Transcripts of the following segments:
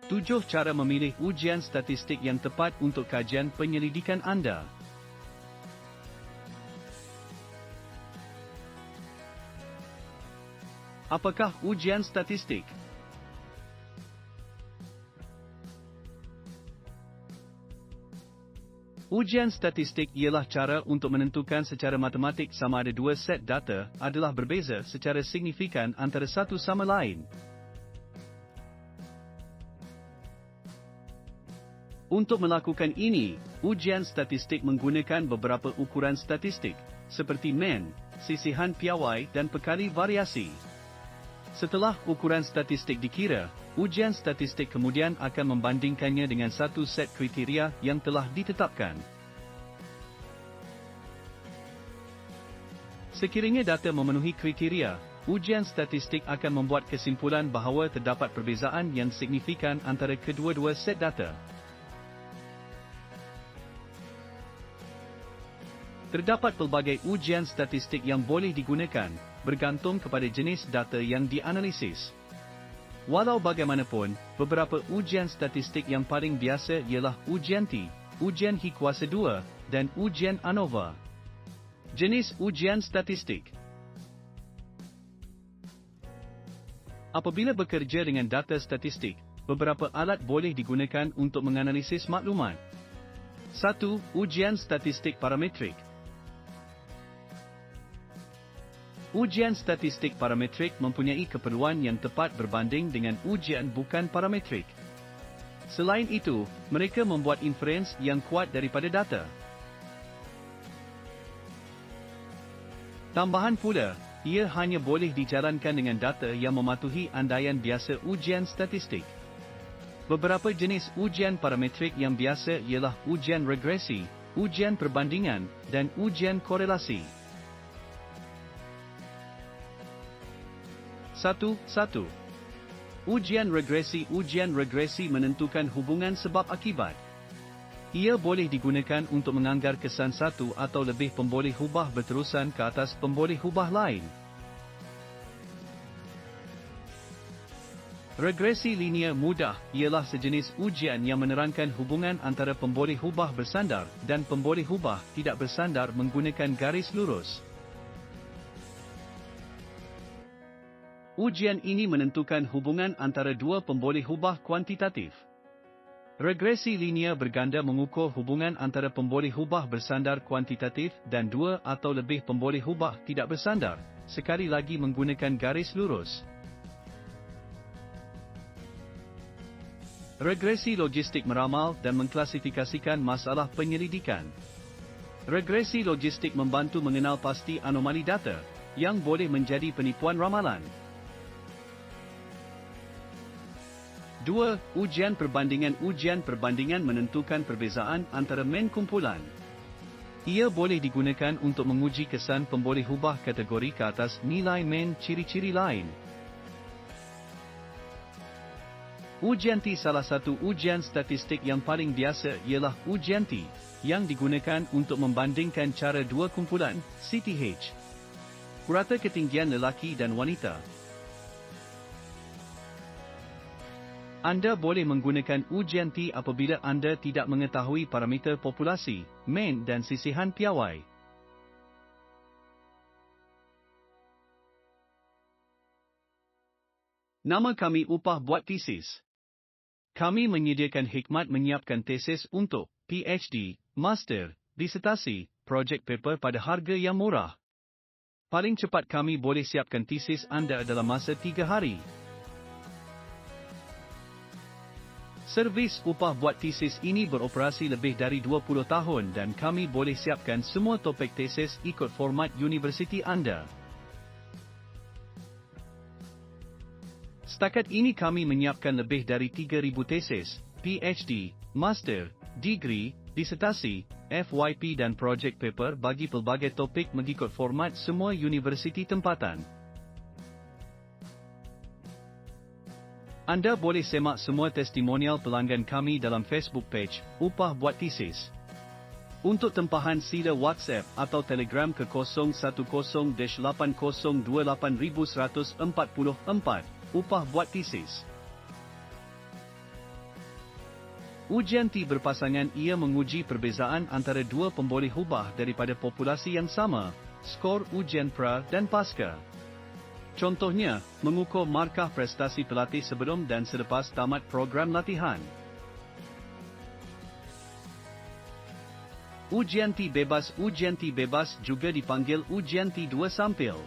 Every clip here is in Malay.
7 cara memilih ujian statistik yang tepat untuk kajian penyelidikan anda. Apakah ujian statistik? Ujian statistik ialah cara untuk menentukan secara matematik sama ada dua set data adalah berbeza secara signifikan antara satu sama lain. Untuk melakukan ini, ujian statistik menggunakan beberapa ukuran statistik, seperti mean, sisihan piawai dan perkali variasi. Setelah ukuran statistik dikira, ujian statistik kemudian akan membandingkannya dengan satu set kriteria yang telah ditetapkan. Sekiranya data memenuhi kriteria, ujian statistik akan membuat kesimpulan bahawa terdapat perbezaan yang signifikan antara kedua-dua set data. Terdapat pelbagai ujian statistik yang boleh digunakan, bergantung kepada jenis data yang dianalisis. Walau bagaimanapun, beberapa ujian statistik yang paling biasa ialah ujian T, ujian H kuasa 2, dan ujian ANOVA. Jenis ujian statistik. Apabila bekerja dengan data statistik, beberapa alat boleh digunakan untuk menganalisis maklumat. 1. Ujian statistik parametrik. Ujian statistik parametrik mempunyai keperluan yang tepat berbanding dengan ujian bukan parametrik. Selain itu, mereka membuat inferens yang kuat daripada data. Tambahan pula, ia hanya boleh dijalankan dengan data yang mematuhi andaian biasa ujian statistik. Beberapa jenis ujian parametrik yang biasa ialah ujian regresi, ujian perbandingan, dan ujian korelasi. 1. Ujian regresi menentukan hubungan sebab akibat. Ia boleh digunakan untuk menganggar kesan satu atau lebih pemboleh hubah berterusan ke atas pemboleh hubah lain. Regresi linear mudah ialah sejenis ujian yang menerangkan hubungan antara pemboleh hubah bersandar dan pemboleh hubah tidak bersandar menggunakan garis lurus. Ujian ini menentukan hubungan antara dua pemboleh hubah kuantitatif. Regresi linear berganda mengukur hubungan antara pemboleh hubah bersandar kuantitatif dan dua atau lebih pemboleh hubah tidak bersandar, sekali lagi menggunakan garis lurus. Regresi logistik meramal dan mengklasifikasikan masalah penyelidikan. Regresi logistik membantu mengenal pasti anomali data, yang boleh menjadi penipuan ramalan. 2. Ujian perbandingan menentukan perbezaan antara mean kumpulan. Ia boleh digunakan untuk menguji kesan pemboleh hubah kategori ke atas nilai mean ciri-ciri lain. Ujian T. Salah satu ujian statistik yang paling biasa ialah ujian T, yang digunakan untuk membandingkan cara dua kumpulan, CTH. Purata ketinggian lelaki dan wanita. Anda boleh menggunakan ujian T apabila anda tidak mengetahui parameter populasi, mean dan sisihan piawai. Nama kami upah buat tesis. Kami menyediakan khidmat menyiapkan tesis untuk PhD, Master, disertasi, projek paper pada harga yang murah. Paling cepat kami boleh siapkan tesis anda dalam masa 3 hari. Servis upah buat tesis ini beroperasi lebih dari 20 tahun dan kami boleh siapkan semua topik tesis ikut format universiti anda. Setakat ini kami menyiapkan lebih dari 3,000 tesis, PhD, Master, Degree, disertasi, FYP dan projek paper bagi pelbagai topik mengikut format semua universiti tempatan. Anda boleh semak semua testimonial pelanggan kami dalam Facebook page, Upah Buat Tesis. Untuk tempahan sila WhatsApp atau Telegram ke 010-80281144, Upah Buat Tesis. Ujian T berpasangan ia menguji perbezaan antara dua pemboleh hubah daripada populasi yang sama, skor ujian pra dan pasca. Contohnya, mengukur markah prestasi pelatih sebelum dan selepas tamat program latihan. Ujian T bebas. Ujian T bebas juga dipanggil ujian T2 sampil.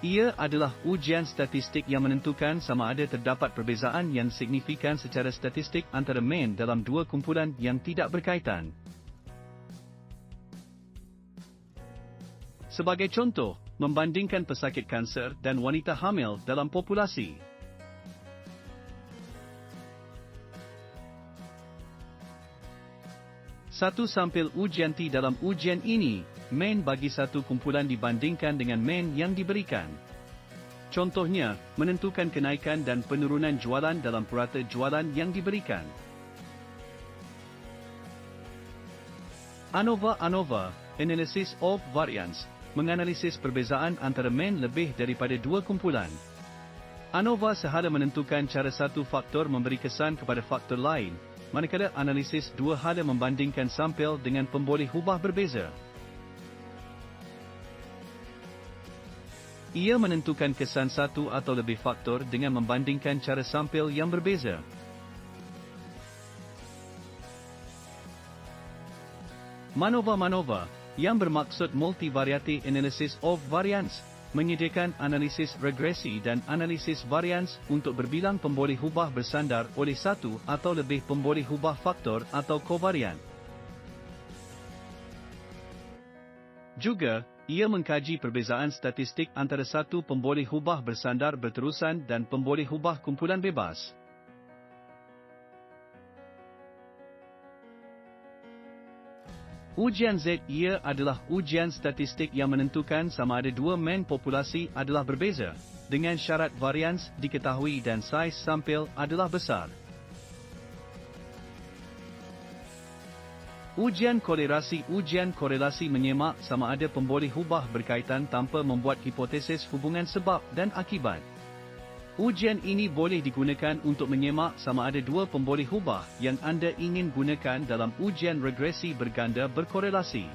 Ia adalah ujian statistik yang menentukan sama ada terdapat perbezaan yang signifikan secara statistik antara main dalam dua kumpulan yang tidak berkaitan. Sebagai contoh, membandingkan pesakit kanser dan wanita hamil dalam populasi. Satu sampil ujian T dalam ujian ini, main bagi satu kumpulan dibandingkan dengan main yang diberikan. Contohnya, menentukan kenaikan dan penurunan jualan dalam purata jualan yang diberikan. ANOVA, Analysis of Variance, menganalisis perbezaan antara main lebih daripada dua kumpulan. ANOVA sehada menentukan cara satu faktor memberi kesan kepada faktor lain, manakala analisis dua hada membandingkan sampel dengan pemboleh hubah berbeza. Ia menentukan kesan satu atau lebih faktor dengan membandingkan cara sampel yang berbeza. MANOVA, yang bermaksud Multivariate Analysis of Variance, menyediakan analisis regresi dan analisis varians untuk berbilang pemboleh hubah bersandar oleh satu atau lebih pemboleh hubah faktor atau kovarian. Juga, ia mengkaji perbezaan statistik antara satu pemboleh hubah bersandar berterusan dan pemboleh hubah kumpulan bebas. Ujian Z. Ia adalah ujian statistik yang menentukan sama ada dua main populasi adalah berbeza, dengan syarat varians diketahui dan saiz sampel adalah besar. Ujian korelasi menyemak sama ada pemboleh hubah berkaitan tanpa membuat hipotesis hubungan sebab dan akibat. Ujian ini boleh digunakan untuk menyemak sama ada dua pemboleh hubah yang anda ingin gunakan dalam ujian regresi berganda berkorelasi.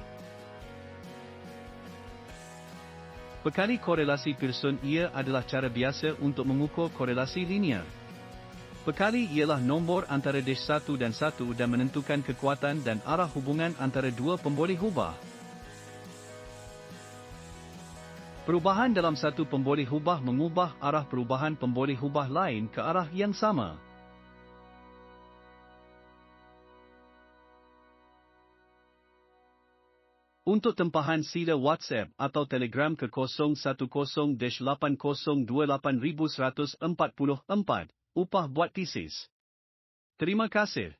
Pekali korelasi Pearson. Ia adalah cara biasa untuk mengukur korelasi linear. Pekali ialah nombor antara dash 1 dan 1 dan menentukan kekuatan dan arah hubungan antara dua pemboleh hubah. Perubahan dalam satu pemboleh hubah mengubah arah perubahan pemboleh hubah lain ke arah yang sama. Untuk tempahan sila WhatsApp atau Telegram ke 010-80280144, upah buat tesis. Terima kasih.